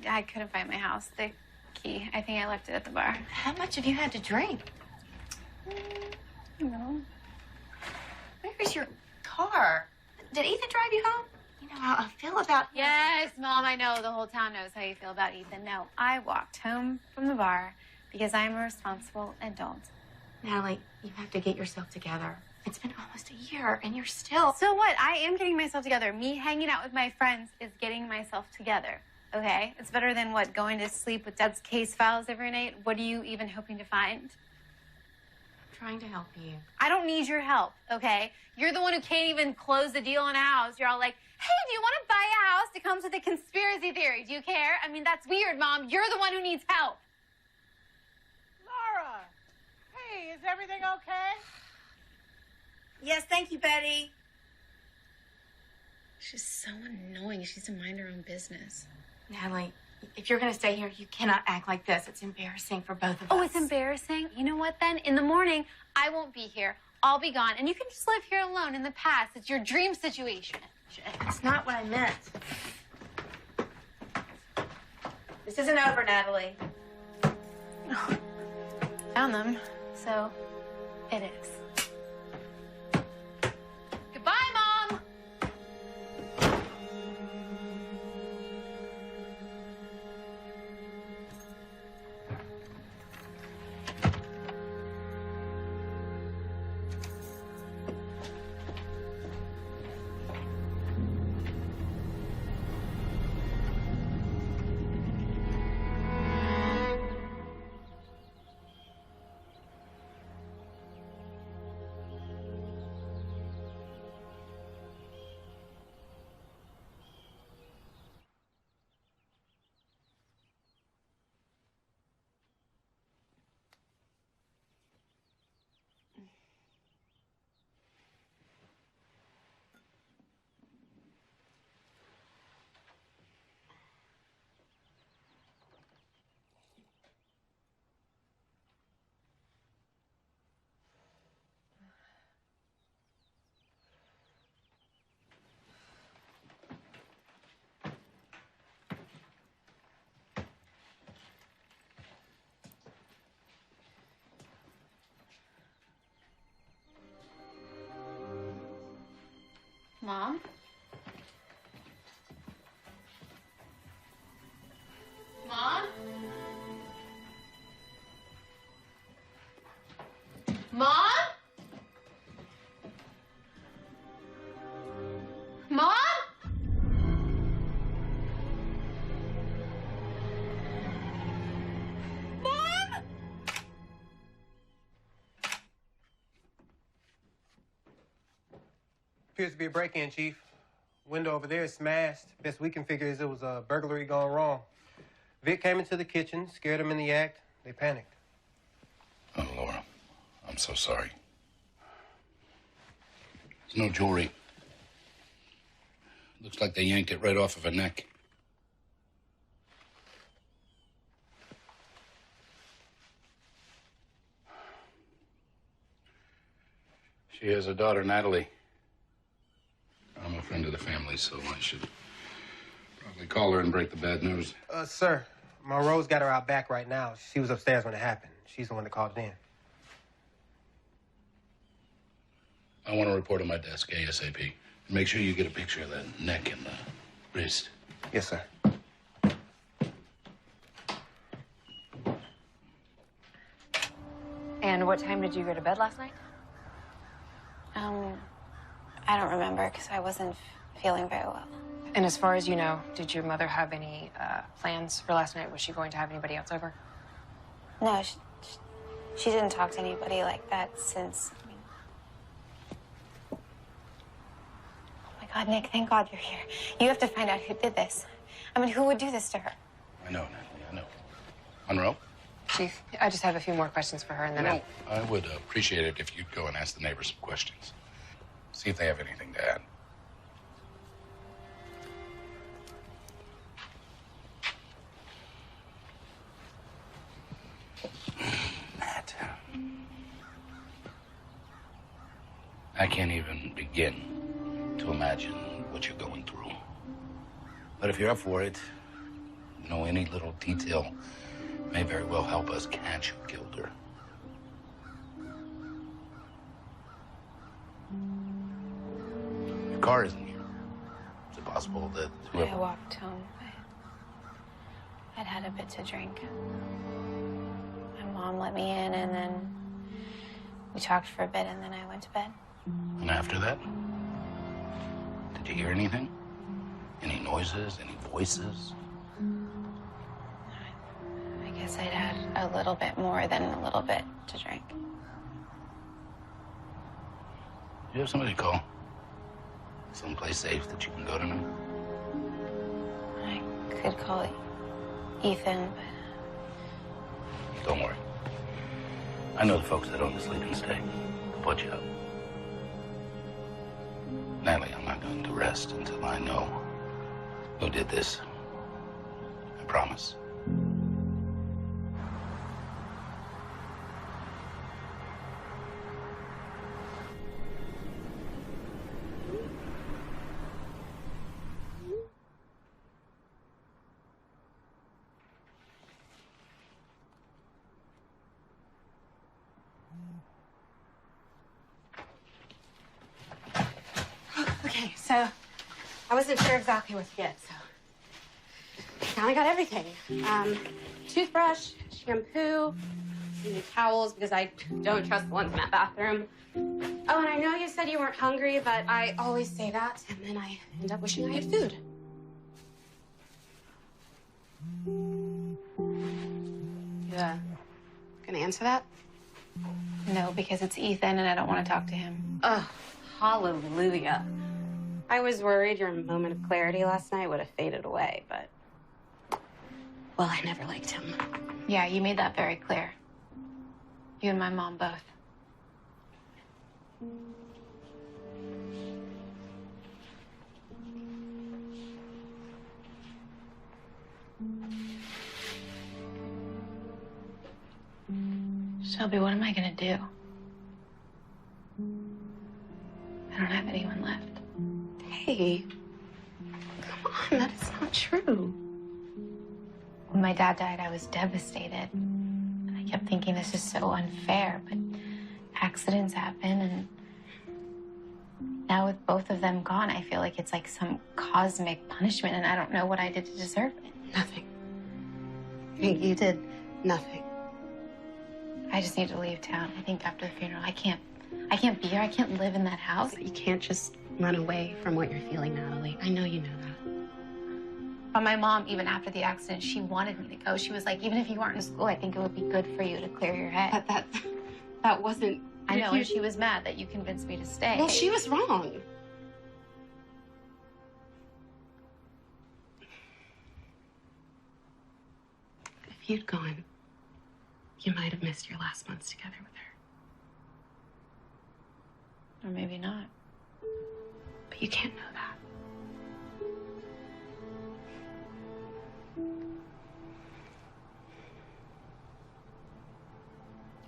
I couldn't find my house. The key. I think I left it at the bar. How much have you had to drink? No. Where's your car? Did Ethan drive you home? You know how I feel about him. Yes, Mom, I know. The whole town knows how you feel about Ethan. No, I walked home from the bar because I'm a responsible adult. Natalie, you have to get yourself together. It's been almost a year, and you're still... So what? I am getting myself together. Me hanging out with my friends is getting myself together, okay? It's better than, what, going to sleep with Dad's case files every night? What are you even hoping to find? I'm trying to help you. I don't need your help, okay? You're the one who can't even close the deal on a house. You're all like, hey, do you want to buy a house? It comes with a conspiracy theory. Do you care? I mean, that's weird, Mom. You're the one who needs help. Laura! Hey, is everything okay? Yes, thank you, Betty. She's so annoying. She needs to mind her own business. Natalie, if you're going to stay here, you cannot act like this. It's embarrassing for both of us. Oh, it's embarrassing? You know what, then? In the morning, I won't be here. I'll be gone. And you can just live here alone in the past. It's your dream situation. It's not what I meant. This isn't over, Natalie. Oh, found them, so it is. Goodbye, Mom! Mom? Mom? Mom? Mom? Mom? Appears to be a break-in, Chief. Window over there is smashed. Best we can figure is it was a burglary gone wrong. Vic came into the kitchen, scared him in the act. They panicked. Oh, Laura, I'm so sorry. There's no jewelry. Looks like they yanked it right off of her neck. She has a daughter, Natalie. I'm a friend of the family, so I should probably call her and break the bad news. Sir, Monroe's got her out back right now. She was upstairs when it happened. She's the one that called it in. I want to report on my desk ASAP. Make sure you get a picture of that neck and the wrist. Yes, sir. And what time did you go to bed last night? I don't remember because I wasn't feeling very well. And as far as you know, did your mother have any plans for last night? Was she going to have anybody else over? No, she didn't talk to anybody like that since... Oh, my God, Nick, thank God you're here. You have to find out who did this. I mean, who would do this to her? I know, Natalie, I know. Monroe? Chief, I just have a few more questions for her, and then I would appreciate it if you'd go and ask the neighbors some questions. See if they have anything to add. Matt. I can't even begin to imagine what you're going through. But if you're up for it, you know, any little detail may very well help us catch who killed her. Your car isn't here. Is it possible that whoever... I walked home. I'd had a bit to drink. My mom let me in, and then we talked for a bit, and then I went to bed. And after that? Did you hear anything? Any noises? Any voices? I guess I'd had a little bit more than a little bit to drink. You have somebody to call? Someplace safe that you can go to now? I could call Ethan, but... Don't worry. I know the folks that own the sleeping stay. They'll put you up. Natalie, I'm not going to rest until I know who did this. I promise. Okay, so I wasn't sure exactly what to get, so now I got everything. Toothbrush, shampoo, some new towels because I don't trust the ones in that bathroom. Oh, and I know you said you weren't hungry, but I always say that, and then I end up wishing I had food. Yeah. Gonna answer that? No, because it's Ethan, and I don't want to talk to him. Oh, hallelujah. I was worried your moment of clarity last night would have faded away, but... Well, I never liked him. Yeah, you made that very clear. You and my mom both. Shelby, what am I gonna do? I don't have anyone left. Hey, come on, that is not true. When my dad died, I was devastated. And I kept thinking this is so unfair, but accidents happen, and now with both of them gone, I feel like it's like some cosmic punishment, and I don't know what I did to deserve it. Nothing. You did nothing. I just need to leave town. I think after the funeral, I can't be here. I can't live in that house. You can't just run away from what you're feeling, Natalie. I know you know that. But my mom, even after the accident, she wanted me to go. She was like, even if you weren't in school, I think it would be good for you to clear your head. That wasn't... I know, and she was mad that you convinced me to stay. Well, she was wrong. If you'd gone, you might have missed your last months together with her. Or maybe not. But you can't know that.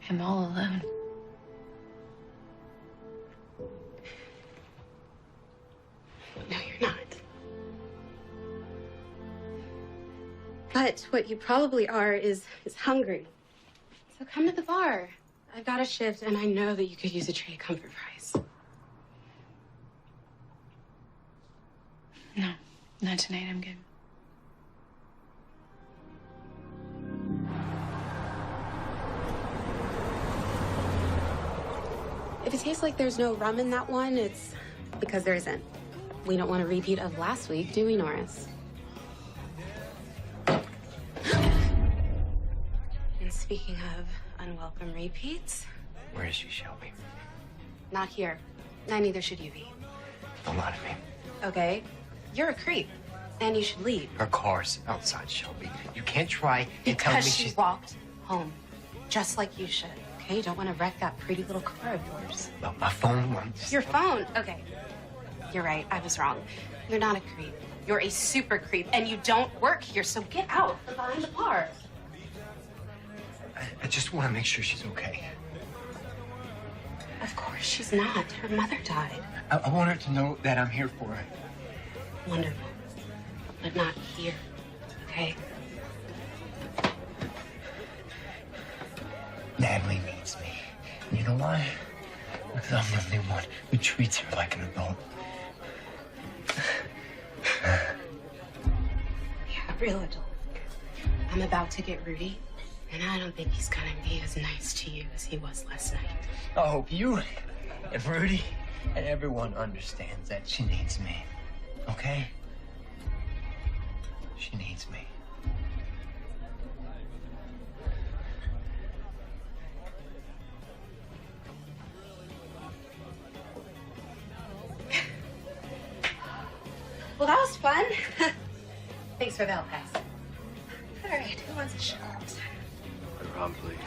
I'm all alone. No, you're not. But what you probably are is hungry. So come to the bar. I've got a shift, and I know that you could use a tray of comfort fries. No, not tonight. I'm good. If it tastes like there's no rum in that one, it's because there isn't. We don't want a repeat of last week, do we, Norris? And speaking of unwelcome repeats... Where is she, Shelby? Not here. And neither should you be. Don't lie to me. Okay? You're a creep, and you should leave. Her car's outside, Shelby. You can't try and tell me Because she she's... walked home, just like you should. Okay? You don't want to wreck that pretty little car of yours. Well, my phone won't... Your phone? Okay. You're right. I was wrong. You're not a creep. You're a super creep, and you don't work here, so get out from behind the bar. I just want to make sure she's okay. Of course she's not. Her mother died. I want her to know that I'm here for her. Wonderful. but not here, okay? Natalie needs me. You know why? Because I'm the only one who treats her like an adult. Yeah, a real adult. I'm about to get Rudy, and I don't think he's gonna be as nice to you as he was last night. I hope you and Rudy and everyone understands that she needs me. Okay? She needs me. Well, that was fun. Thanks for the help, guys. All right, who wants a shot? Ron, please.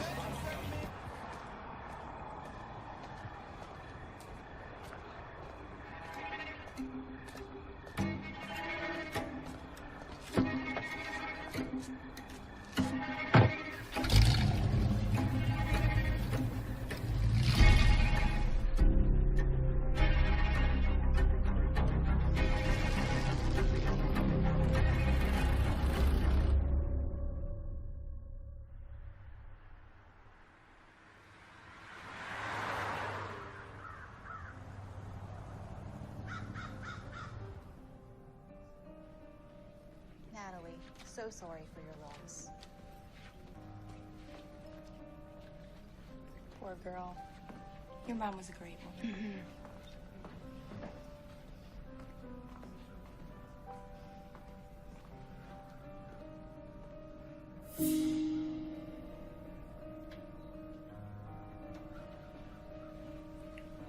Natalie, so sorry for your loss. Poor girl. Your mom was a great woman.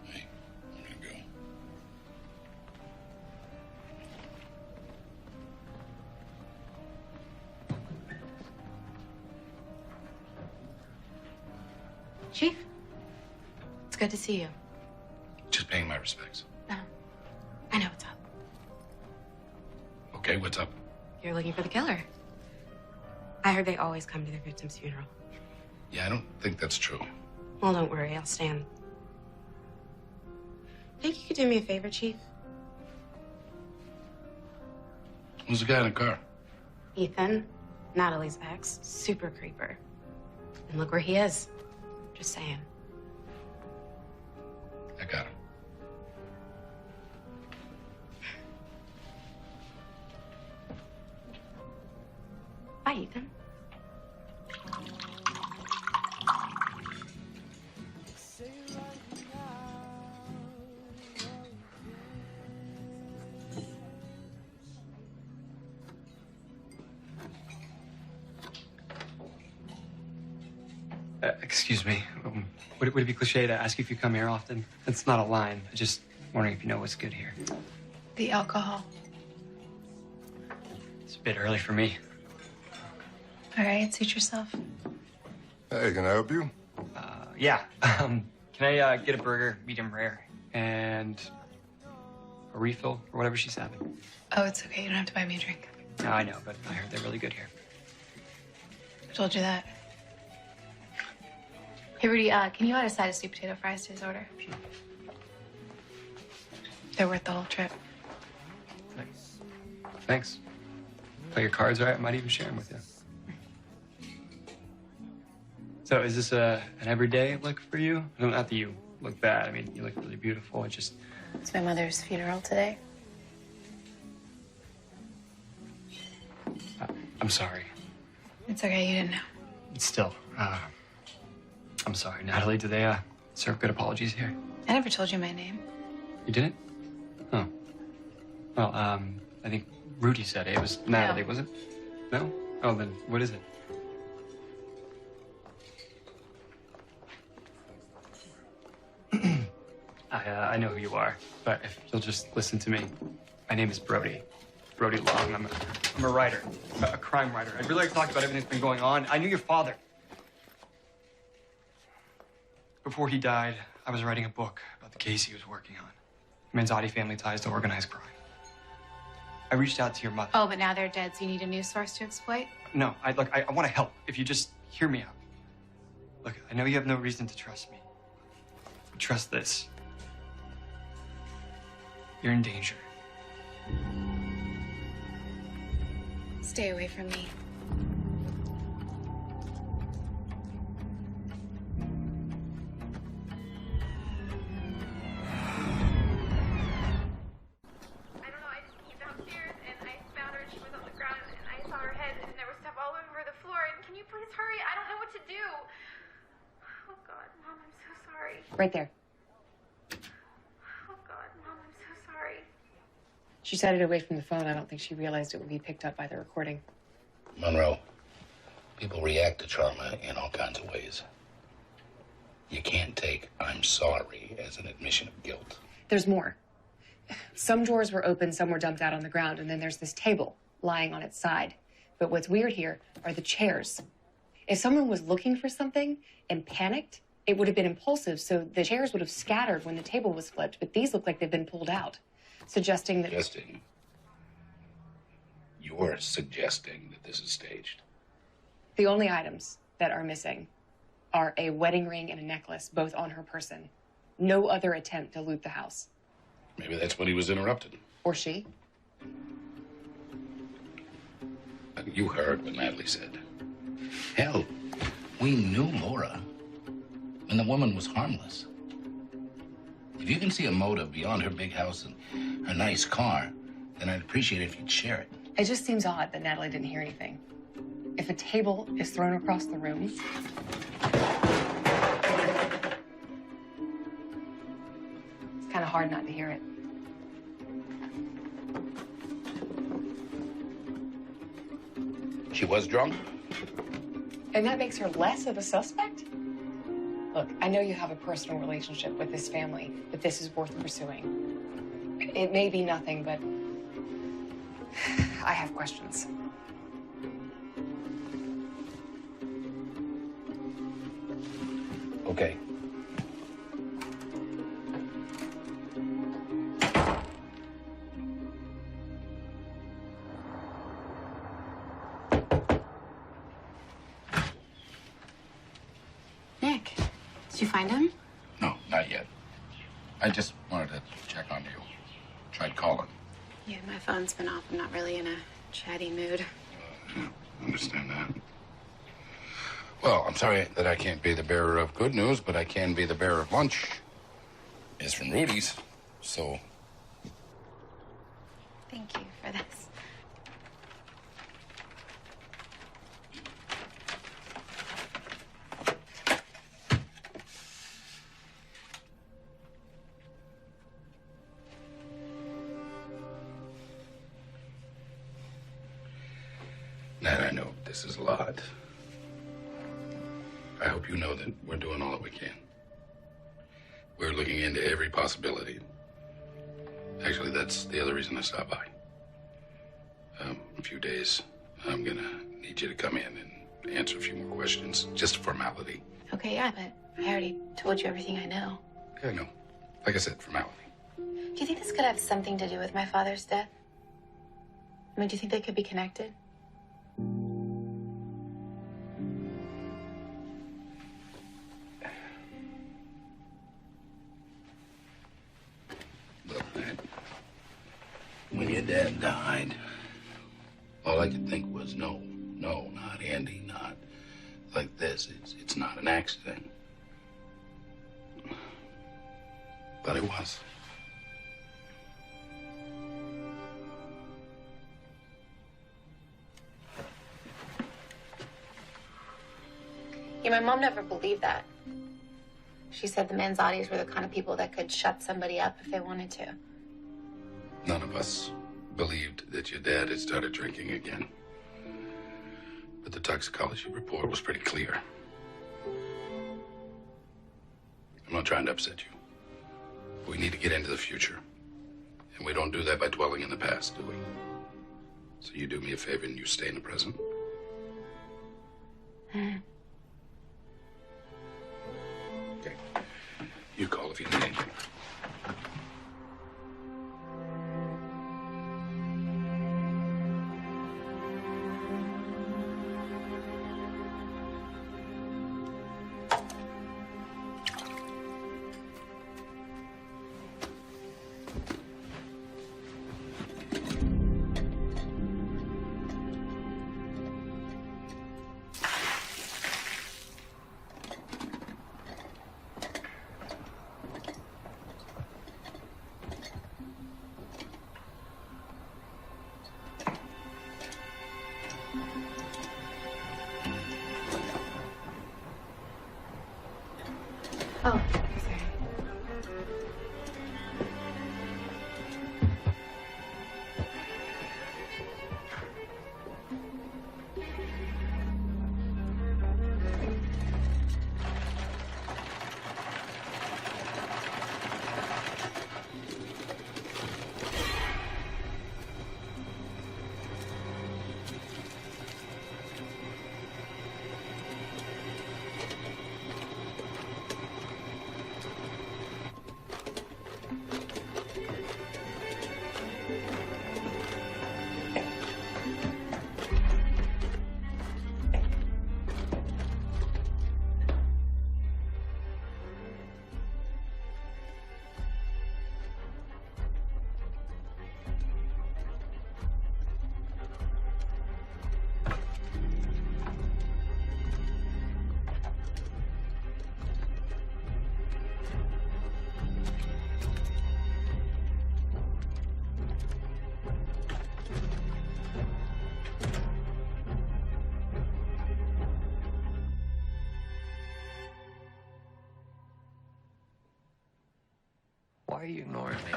Hey, I'm gonna go. Chief, it's good to see you. Just paying my respects. I know what's up. Okay, what's up? You're looking for the killer. I heard they always come to their victim's funeral. Yeah, I don't think that's true. Well, don't worry, I'll stand. Think you could do me a favor, Chief? Who's the guy in the car? Ethan, Natalie's ex, super creeper. And look where he is. Just saying. I got him. Bye, Ethan. Excuse me. Would it be cliche to ask you if you come here often? It's not a line. I'm just wondering if you know what's good here. The alcohol. It's a bit early for me. All right, suit yourself. Hey, can I help you? Yeah. Can I get a burger, medium rare, and a refill or whatever she's having? Oh, it's okay. You don't have to buy me a drink. No, I know, but I heard they're really good here. I told you that. Hey, Rudy, can you add a side of sweet potato fries to his order? Sure. They're worth the whole trip. Thanks. Play your cards right. I might even share them with you. So is this an everyday look for you? No, not that you look bad. I mean, you look really beautiful. It just... It's my mother's funeral today. I'm sorry. It's okay. You didn't know. Still, I'm sorry. Natalie, do they serve good apologies here? I never told you my name. You didn't? Oh. Well, I think Rudy said it. It was Natalie, No. was it? No? Oh, then what is it? I know who you are, but if you'll just listen to me. My name is Brody. Brody Long. I'm a writer, a crime writer. I'd really like to talk about everything that's been going on. I knew your father. Before he died, I was writing a book about the case he was working on. Manzotti family ties to organized crime. I reached out to your mother. Oh, but now they're dead, so you need a news source to exploit? No, I want to help. If you just hear me out. Look, I know you have no reason to trust me. But trust this. You're in danger. Stay away from me. Right there. Oh, God, Mom, I'm so sorry. She set it away from the phone. I don't think she realized it would be picked up by the recording. Monroe, people react to trauma in all kinds of ways. You can't take "I'm sorry" as an admission of guilt. There's more. Some drawers were open, some were dumped out on the ground, and then there's this table lying on its side. But what's weird here are the chairs. If someone was looking for something and panicked, it would have been impulsive, so the chairs would have scattered when the table was flipped, but these look like they've been pulled out, suggesting that... You're suggesting that this is staged. The only items that are missing are a wedding ring and a necklace, both on her person. No other attempt to loot the house. Maybe that's when he was interrupted. Or she. You heard what Natalie said. Hell, we knew Laura. And the woman was harmless. If you can see a motive beyond her big house and her nice car, then I'd appreciate it if you'd share it. It just seems odd that Natalie didn't hear anything. If a table is thrown across the room... It's kind of hard not to hear it. She was drunk? And that makes her less of a suspect? Look, I know you have a personal relationship with this family, but this is worth pursuing. It may be nothing, but I have questions. Okay. Nick, did you find him? No, not yet. I just wanted to check on you. Tried calling. Yeah, my phone's been off. I'm not really in a chatty mood. Yeah, understand that. Well, I'm sorry that I can't be the bearer of good news, but I can be the bearer of lunch. It's from Rudy's, so... Thank you for this. Nat, I know this is a lot. I hope you know that we're doing all that we can. We're looking into every possibility. Actually, that's the other reason I stopped by. A few days, I'm gonna need you to come in and answer a few more questions. Just a formality. Okay, yeah, but I already told you everything I know. Yeah, I know. Like I said, formality. Do you think this could have something to do with my father's death? I mean, do you think they could be connected? Look, Nat, when your dad died, all I could think was no, not Andy, not like this. It's not an accident. But it was. Yeah, my mom never believed that. She said the Manzottis were the kind of people that could shut somebody up if they wanted to. None of us believed that your dad had started drinking again. But the toxicology report was pretty clear. I'm not trying to upset you. We need to get into the future. And we don't do that by dwelling in the past, do we? So you do me a favor and you stay in the present. Okay. You call if you need anything. Oh, sorry. Why are you ignoring me?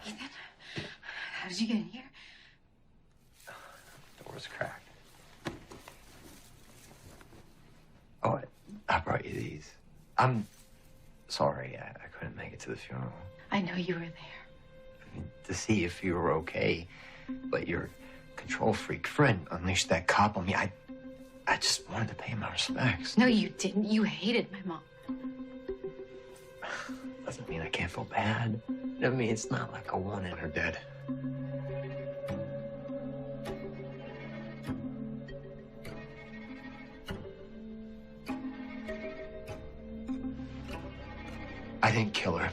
Ethan, how did you get in here? Door's cracked. Oh, I brought you these. I'm sorry I couldn't make it to the funeral. I know you were there. To see if you were okay, but your control freak friend unleashed that cop on me. I just wanted to pay my respects. No, you didn't. You hated my mom. Doesn't mean I can't feel bad. I mean, it's not like I wanted her dead. I didn't kill her.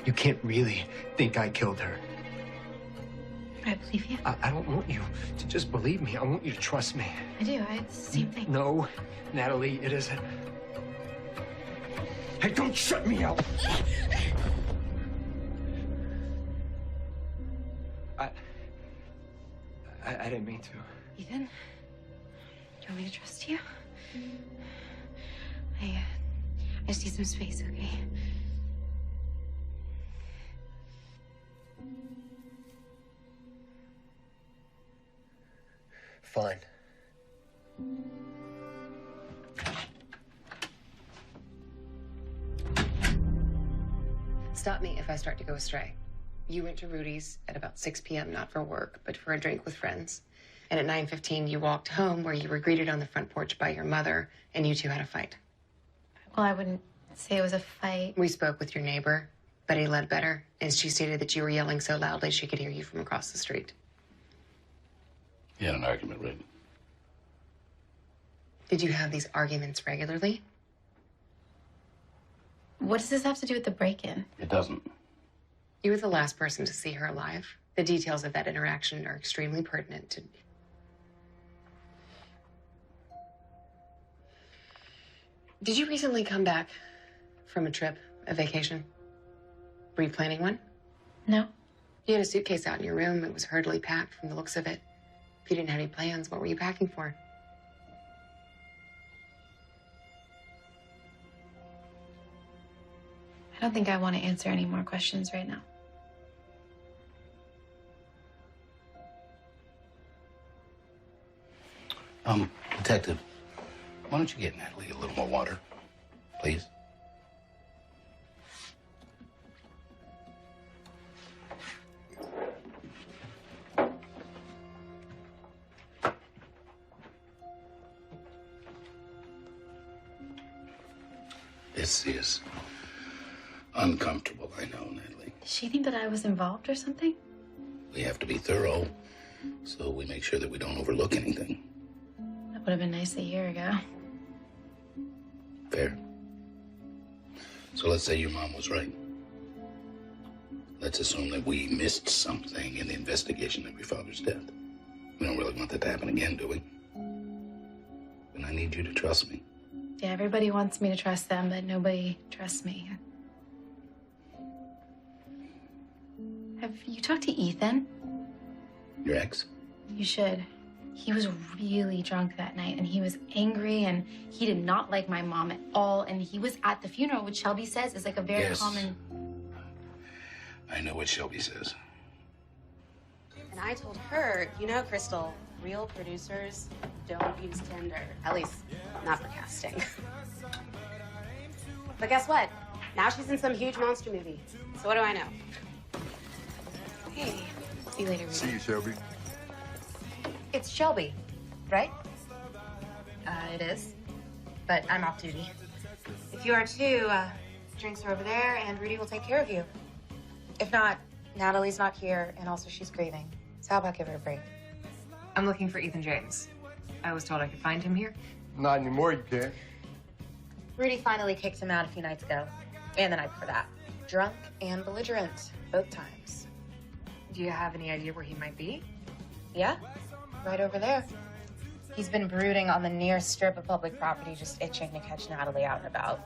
You can't really think I killed her. I believe you. I don't want you to just believe me. I want you to trust me. I do. It's the same thing. No, Natalie, it isn't. Hey, don't shut me out. I didn't mean to. Ethan, do you want me to trust you? I just need some space, okay? Fine. Stop me if I start to go astray. You went to Rudy's at about 6 p.m., not for work, but for a drink with friends. And at 9:15, you walked home where you were greeted on the front porch by your mother, and you two had a fight. Well, I wouldn't say it was a fight. We spoke with your neighbor, Betty Ledbetter, and she stated that you were yelling so loudly she could hear you from across the street. You had an argument, right? Did you have these arguments regularly? What does this have to do with the break-in? It doesn't. You were the last person to see her alive. The details of that interaction are extremely pertinent to... Did you recently come back from a trip, a vacation? Were you planning one? No. You had a suitcase out in your room. It was hurriedly packed from the looks of it. If you didn't have any plans, what were you packing for? I don't think I want to answer any more questions right now. Detective, why don't you get Natalie a little more water, please? This is uncomfortable, I know, Natalie. Does she think that I was involved or something? We have to be thorough, so we make sure that we don't overlook anything. That would have been nice a year ago. Fair. So let's say your mom was right. Let's assume that we missed something in the investigation of your father's death. We don't really want that to happen again, do we? But I need you to trust me. Yeah, everybody wants me to trust them, but nobody trusts me. Have you talked to Ethan? Your ex? You should. He was really drunk that night, and he was angry, and he did not like my mom at all. And he was at the funeral, which Shelby says is like a very common. I know what Shelby says. And I told her, you know, Crystal, real producers don't use Tinder. At least, not for casting. But guess what? Now she's in some huge monster movie. So what do I know? Hey, see you later, Rudy. See you, Shelby. It's Shelby, right? It is. But I'm off duty. If you are too, drinks are over there, and Rudy will take care of you. If not, Natalie's not here, and also she's grieving. So how about give her a break? I'm looking for Ethan James. I was told I could find him here. Not anymore, you can't. Rudy finally kicked him out a few nights ago. And the night before that. Drunk and belligerent, both times. Do you have any idea where he might be? Yeah, right over there. He's been brooding on the near strip of public property, just itching to catch Natalie out and about.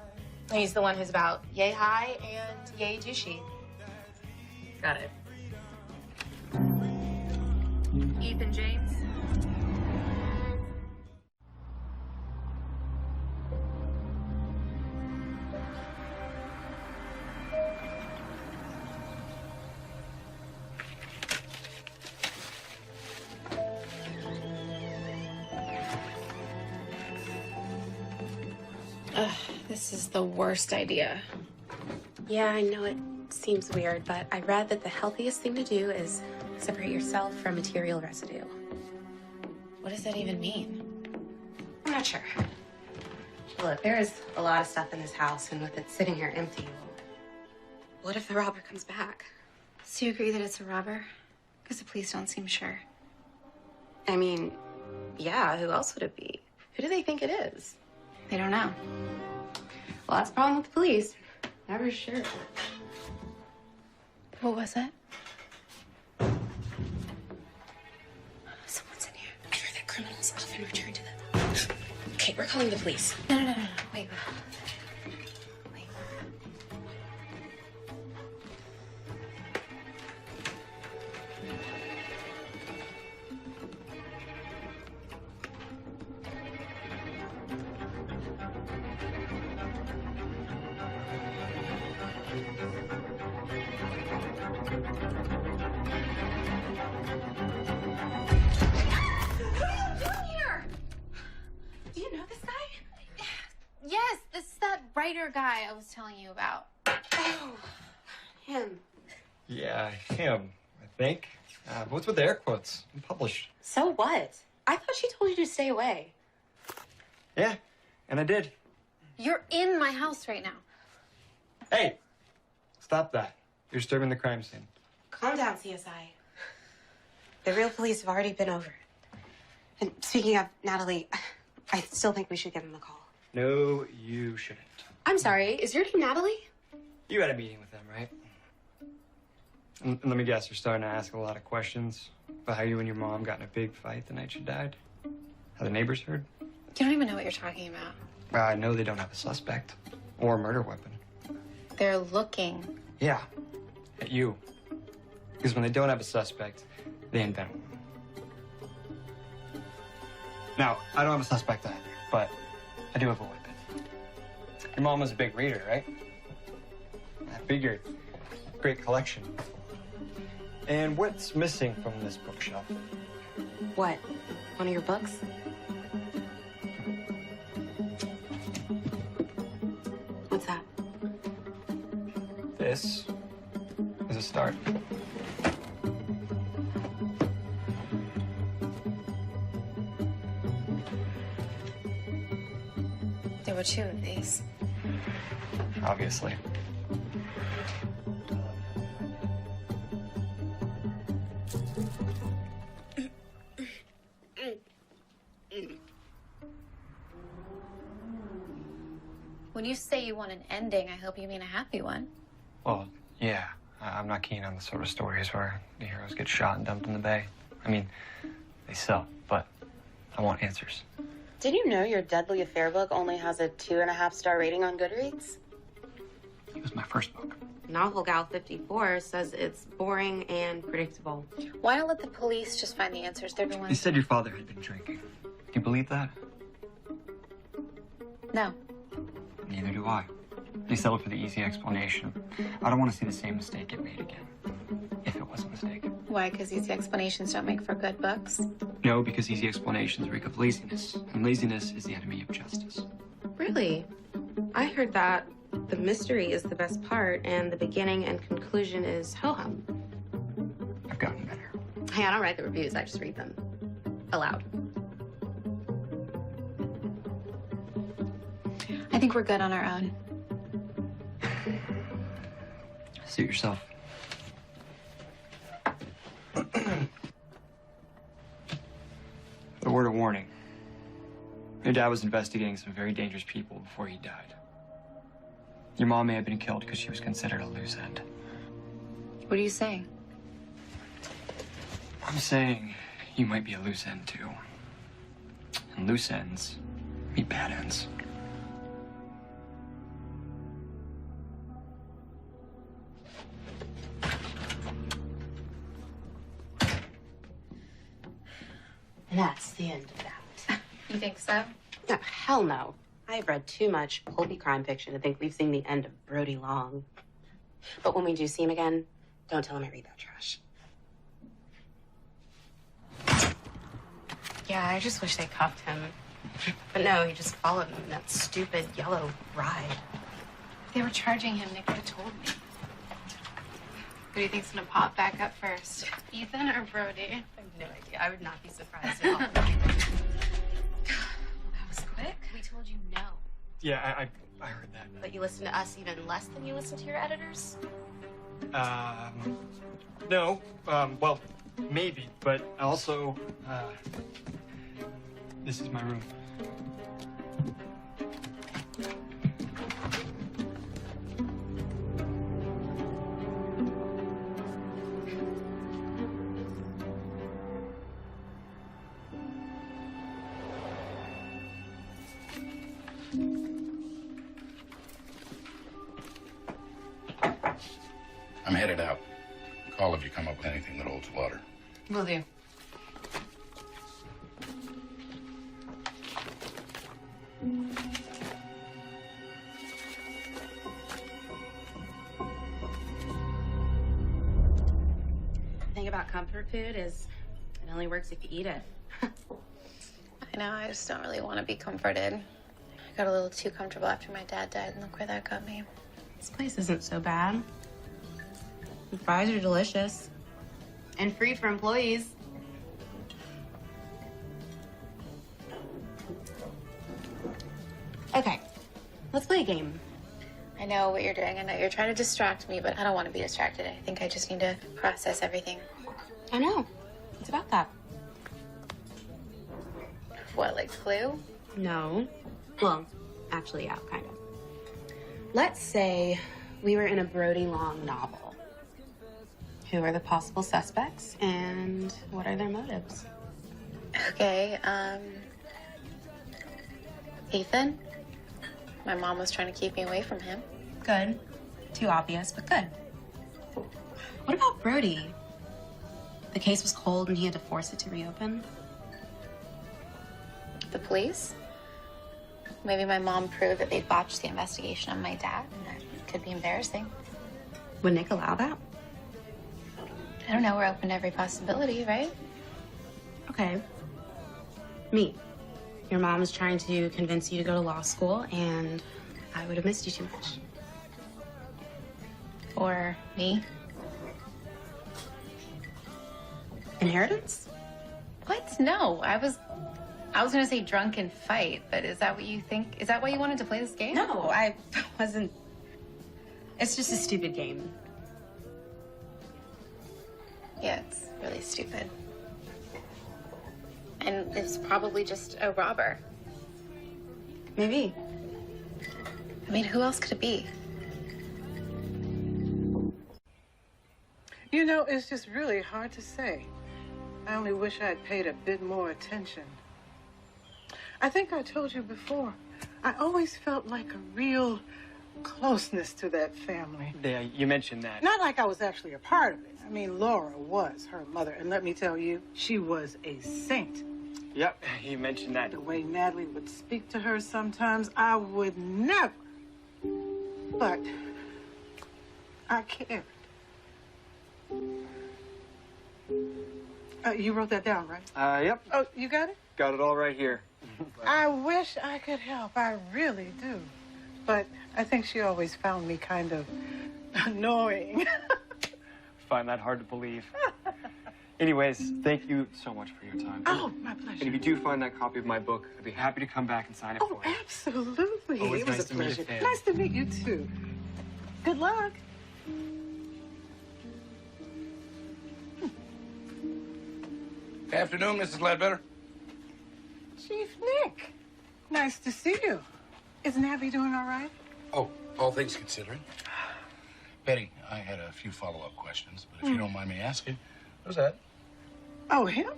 He's the one who's about yay high and yay douchey. Got it. Ethan James? This is the worst idea. Yeah, I know it seems weird, but I read that the healthiest thing to do is separate yourself from material residue. What does that even mean? I'm not sure. Look, there is a lot of stuff in this house, and with it sitting here empty, what if the robber comes back? So you agree that it's a robber? Because the police don't seem sure. I mean, yeah, who else would it be? Who do they think it is? They don't know. Well, that's the problem with the police. Never sure. What was it? Someone's in here. I heard that criminals often return to them. Okay, we're calling the police. No. Wait. Yes, this is that writer guy I was telling you about. Oh, him. Yeah, him, I think. What's with the air quotes? Unpublished. So what? I thought she told you to stay away. Yeah, and I did. You're in my house right now. Hey, stop that. You're disturbing the crime scene. Calm down, CSI. The real police have already been over it. And speaking of Natalie, I still think we should give them a call. No, you shouldn't. I'm sorry, is your name Natalie? You had a meeting with them, right? And let me guess, you're starting to ask a lot of questions about how you and your mom got in a big fight the night she died? How the neighbors heard? You don't even know what you're talking about. Well, I know they don't have a suspect or a murder weapon. They're looking. Yeah, at you. Because when they don't have a suspect, they invent one. Now, I don't have a suspect either, but I do have a weapon. Your mom was a big reader, right? I figured. Great collection. And what's missing from this bookshelf? What? One of your books? What's that? This is a start. There were two of these. Obviously. When you say you want an ending, I hope you mean a happy one. Well, yeah. I'm not keen on the sort of stories where the heroes get shot and dumped in the bay. I mean, they sell, but I want answers. Did you know your Deadly Affair book only has a 2.5-star rating on Goodreads? It was my first book. Novel Gal 54 says it's boring and predictable. Why not let the police just find the answers? They're the They ones. said your father had been drinking. Do you believe that? No. Neither do I. They settled for the easy explanation. I don't want to see the same mistake get made again. If it was a mistake. Why? Because easy explanations don't make for good books? No, because easy explanations reek of laziness. And laziness is the enemy of justice. Really? I heard that the mystery is the best part and the beginning and conclusion is ho-hum. I've gotten better. Hey, I don't write the reviews, I just read them. Aloud. I think we're good on our own. Suit yourself. A word of warning. Your dad was investigating some very dangerous people before he died. Your mom may have been killed because she was considered a loose end. What are you saying? I'm saying you might be a loose end too. And loose ends meet bad ends. And that's the end of that. You think so? No, hell no. I've read too much pulpy crime fiction to think we've seen the end of Brody Long. But when we do see him again, don't tell him I read that trash. Yeah, I just wish they cuffed him. But no, he just followed me in that stupid yellow ride. If they were charging him, they could have told me. Who do you think's gonna pop back up first? Ethan or Brody? I have no idea. I would not be surprised at all. That was quick. We told you no. Yeah, I heard that. But you listen to us even less than you listen to your editors? No. Well, maybe, but also, this is my room. I'm headed out. Call if you come up with anything that holds water. Will do. The thing about comfort food is it only works if you eat it. I know, I just don't really want to be comforted. I got a little too comfortable after my dad died, and look where that got me. This place isn't so bad. The fries are delicious. And free for employees. Okay, let's play a game. I know what you're doing. I know you're trying to distract me, but I don't want to be distracted. I think I just need to process everything. I know. It's about that. What, like Clue? No. Well, actually, yeah, kind of. Let's say we were in a Brody Long novel. Who are the possible suspects and what are their motives? Okay, Ethan? My mom was trying to keep me away from him. Good. Too obvious, but good. What about Brody? The case was cold and he had to force it to reopen. The police? Maybe my mom proved that they botched the investigation on my dad, and that could be embarrassing. Would Nick allow that? I don't know, we're open to every possibility, right? Okay. Me. Your mom was trying to convince you to go to law school, and I would have missed you too much. Or me. Inheritance? What? No, I was gonna say drunk and fight, but is that what you think? Is that why you wanted to play this game? No, I wasn't. It's just a stupid game. Yeah, it's really stupid. And it's probably just a robber. Maybe. I mean, who else could it be? You know, it's just really hard to say. I only wish I'd paid a bit more attention. I think I told you before, I always felt like a real closeness to that family. Yeah, you mentioned that. Not like I was actually a part of it. I mean, Laura was her mother, and let me tell you, she was a saint. Yep, you mentioned that. The way Natalie would speak to her sometimes, I would never. But I cared. You wrote that down, right? Yep. Oh, you got it? Got it all right here. I wish I could help. I really do. But I think she always found me kind of annoying. Find that hard to believe. Anyways, thank you so much for your time. Oh, my pleasure. And if you do find that copy of my book, I'd be happy to come back and sign it for you. Oh, absolutely. Always It was nice a to meet a pleasure. fan. Nice to meet you, too. Good luck. Afternoon, Mrs. Ledbetter. Chief Nick. Nice to see you. Is Nabby doing all right? Oh, all things considering. Betty, I had a few follow-up questions, but if you don't mind me asking, who's that? Oh, him?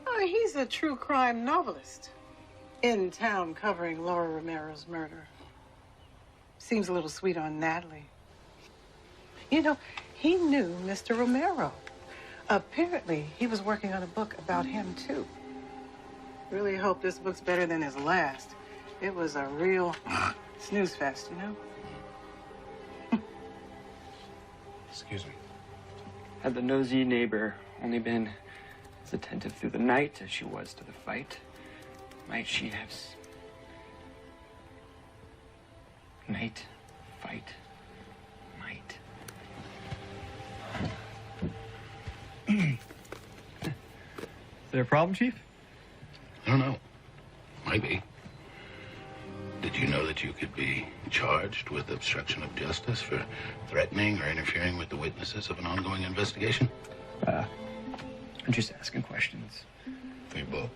Oh, he's a true crime novelist. In town covering Laura Romero's murder. Seems a little sweet on Natalie. You know, he knew Mr. Romero. Apparently, he was working on a book about him, too. Really hope this book's better than his last. It was a real snooze fest, you know? Excuse me. Had the nosy neighbor only been as attentive through the night as she was to the fight, might she have... Night, fight, might. Is there a problem, Chief? I don't know. Might be. Did you know that you could be charged with obstruction of justice for threatening or interfering with the witnesses of an ongoing investigation? I'm just asking questions. For your book?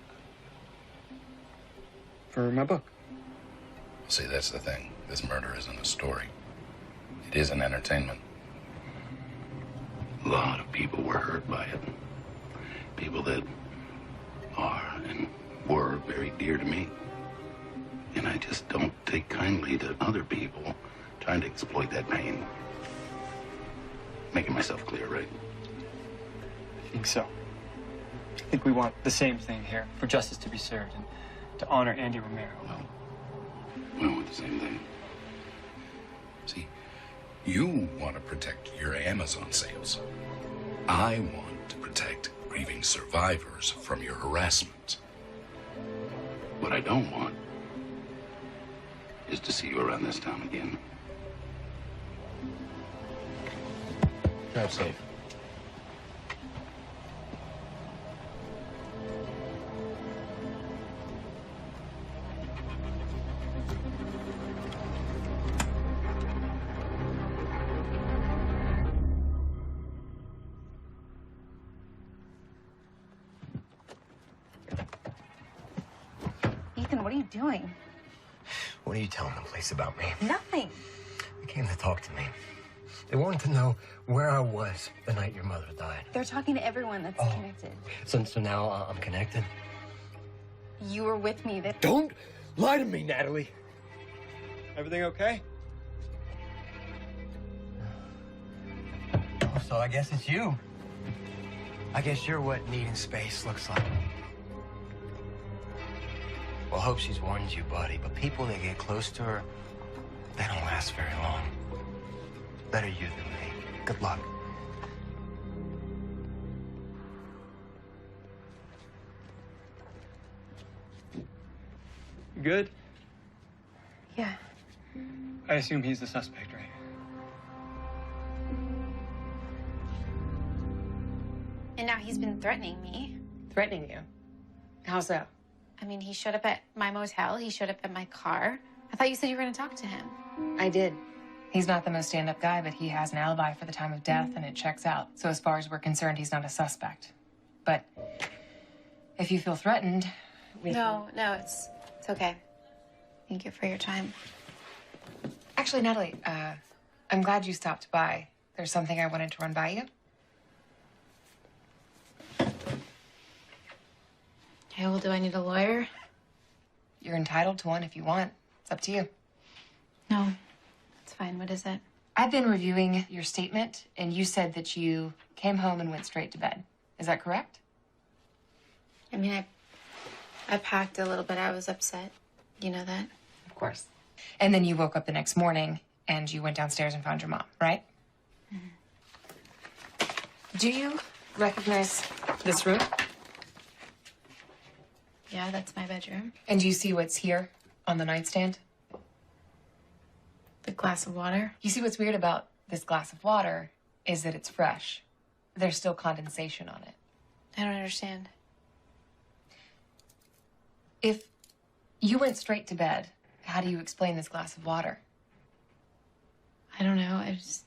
For my book. See, that's the thing. This murder isn't a story. It is an entertainment. A lot of people were hurt by it. People that are and were very dear to me. And I just don't take kindly to other people trying to exploit that pain. Making myself clear, right? I think so. I think we want the same thing here, for justice to be served and to honor Andy Romero. Well, we want the same thing. See, you want to protect your Amazon sales. I want to protect grieving survivors from your harassment. What I don't want is to see you around this town again. Drive safe. Ethan, what are you doing? What are you telling the police about me? Nothing. They came to talk to me. They wanted to know where I was the night your mother died. They're talking to everyone that's connected. So now I'm connected? You were with me. Don't lie to me, Natalie. Everything okay? Oh, so I guess it's you. I guess you're what needing space looks like. Well, hope she's warned you, buddy, but people that get close to her, they don't last very long. Better you than me. Good luck. You good? Yeah. I assume he's the suspect, right? And now he's been threatening me. Threatening you? How so? I mean, he showed up at my motel. He showed up at my car. I thought you said you were going to talk to him. I did. He's not the most stand-up guy, but he has an alibi for the time of death, and it checks out. So as far as we're concerned, he's not a suspect. But if you feel threatened, No, it's okay. Thank you for your time. Actually, Natalie, I'm glad you stopped by. There's something I wanted to run by you. Okay, well, do I need a lawyer? You're entitled to one if you want. It's up to you. No, It's fine. What is it? I've been reviewing your statement, and you said that you came home and went straight to bed. Is that correct? I mean, I packed a little bit. I was upset. You know that? Of course. And then you woke up the next morning, and you went downstairs and found your mom, right? Mm-hmm. Do you recognize this room? Yeah, that's my bedroom. And do you see what's here on the nightstand? The glass of water. You see what's weird about this glass of water is that it's fresh. There's still condensation on it. I don't understand. If you went straight to bed, how do you explain this glass of water? I don't know. I was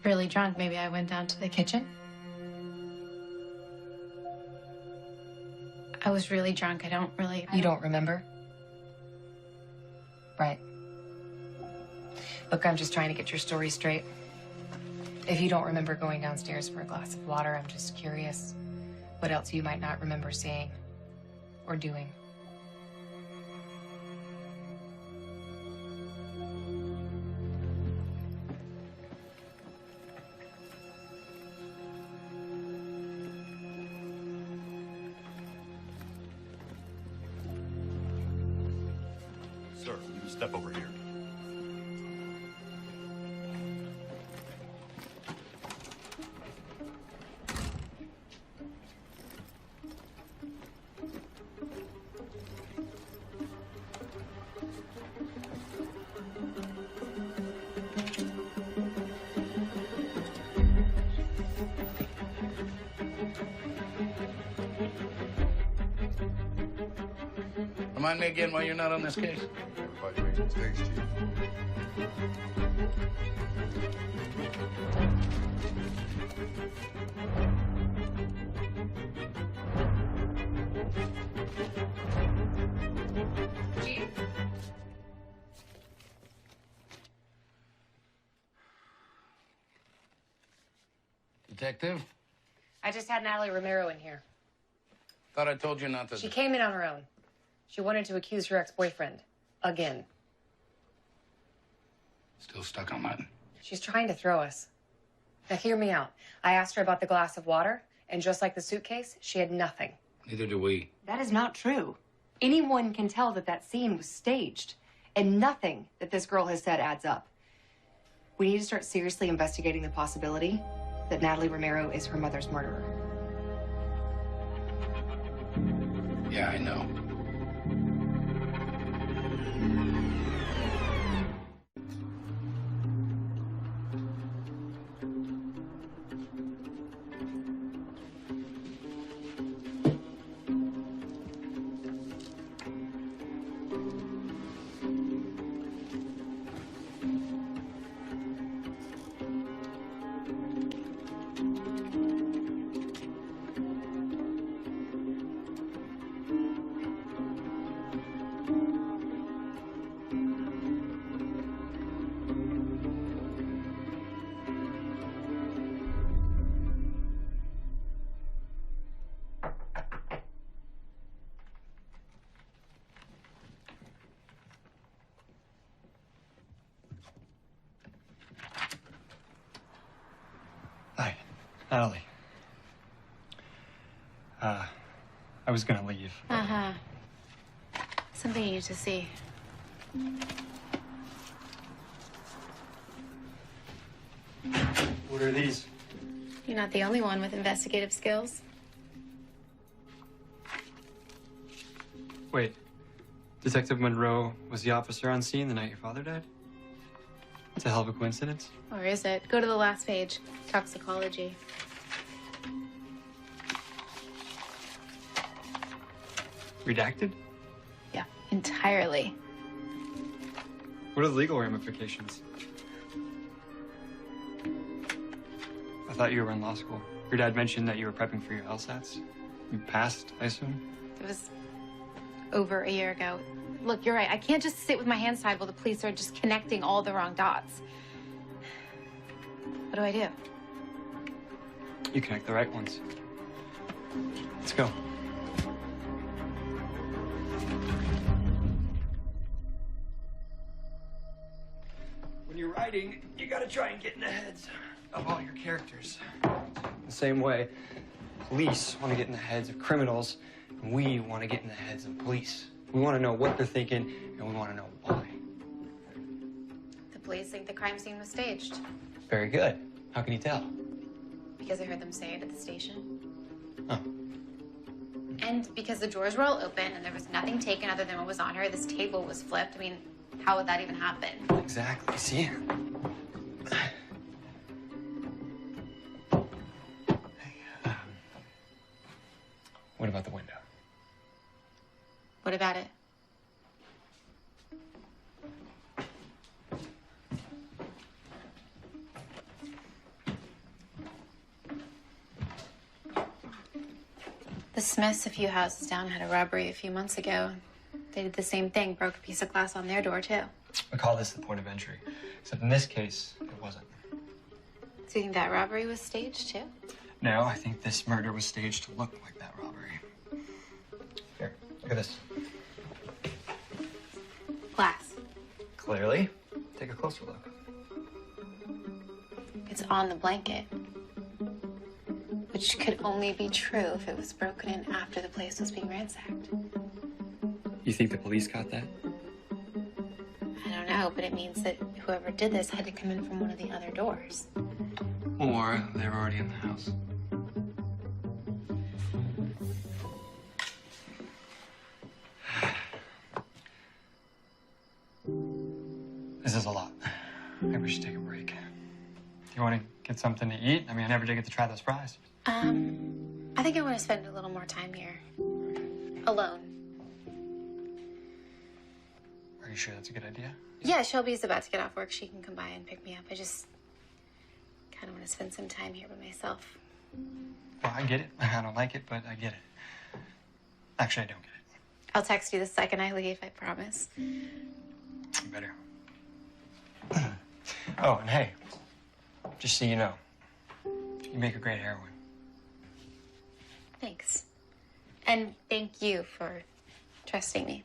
really drunk. Maybe I went down to the kitchen. I was really drunk. I don't really... You don't remember? Right. Look, I'm just trying to get your story straight. If you don't remember going downstairs for a glass of water, I'm just curious what else you might not remember seeing or doing. Sir, you step over here. Remind me again why you're not on this case. Everybody makes mistakes, Chief. Chief? Detective? I just had Natalie Romero in here. Thought I told you not to... She came in on her own. She wanted to accuse her ex-boyfriend. Again. Still stuck on that. She's trying to throw us. Now, hear me out. I asked her about the glass of water, and just like the suitcase, she had nothing. Neither do we. That is not true. Anyone can tell that that scene was staged, and nothing that this girl has said adds up. We need to start seriously investigating the possibility that Natalie Romero is her mother's murderer. Yeah, I know. Hi, Natalie. I was gonna leave. Uh-huh. Something you need to see. What are these? You're not the only one with investigative skills. Wait, Detective Monroe was the officer on scene the night your father died? It's a hell of a coincidence. Or is it? Go to the last page. Toxicology. Redacted? Yeah, entirely. What are the legal ramifications? I thought you were in law school. Your dad mentioned that you were prepping for your LSATs. You passed, I assume? It was over a year ago. Look, you're right. I can't just sit with my hands tied while the police are just connecting all the wrong dots. What do I do? You connect the right ones. Let's go. writing, you gotta try and get in the heads of all your characters. The same way, police want to get in the heads of criminals, and we want to get in the heads of police. We want to know what they're thinking, and we want to know why. The police think the crime scene was staged. Very good. How can you tell? Because I heard them say it at the station. Oh. And because the drawers were all open and there was nothing taken other than what was on her, this table was flipped. I mean, how would that even happen? Exactly. See? What about the window? What about it? The Smiths, a few houses down, had a robbery a few months ago. They did the same thing, broke a piece of glass on their door, too. We call this the point of entry. Except in this case, it wasn't. Do you think that robbery was staged, too? No, I think this murder was staged to look like that robbery. Here, look at this. Glass. Clearly. Take a closer look. It's on the blanket. Which could only be true if it was broken in after the place was being ransacked. You think the police caught that? I don't know, but it means that whoever did this had to come in from one of the other doors. Or they were already in the house. This is a lot. Maybe we should take a break. Do you want to get something to eat? I mean, I never did get to try those fries. I think I want to spend a little more time here. Alone. Are you sure that's a good idea? Yeah, Shelby's about to get off work. She can come by and pick me up. I just kind of want to spend some time here by myself. Well, I get it. I don't like it, but I get it. Actually, I don't get it. I'll text you the second I leave, I promise. You better. Oh, and hey, just so you know, you make a great heroine. Thanks. And thank you for trusting me.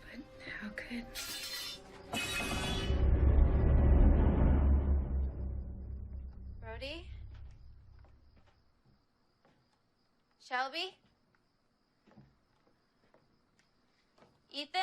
But how could... Brody? Shelby? Ethan?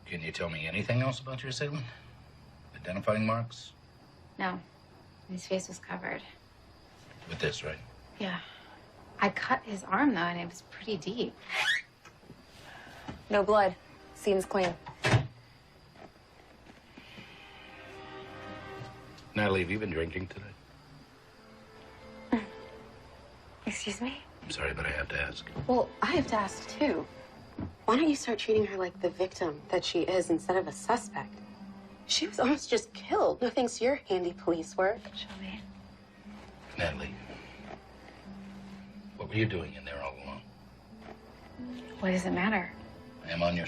Can you tell me anything else about your assailant? Identifying marks? No. His face was covered. With this, right? Yeah. I cut his arm, though, and it was pretty deep. No blood. Seems clean. Natalie, have you been drinking today? Excuse me? I'm sorry, but I have to ask. Well, I have to ask, too. Why don't you start treating her like the victim that she is instead of a suspect? She was almost just killed, no thanks to your handy police work. Shelby. Natalie, what were you doing in there all alone? What does it matter? I am on your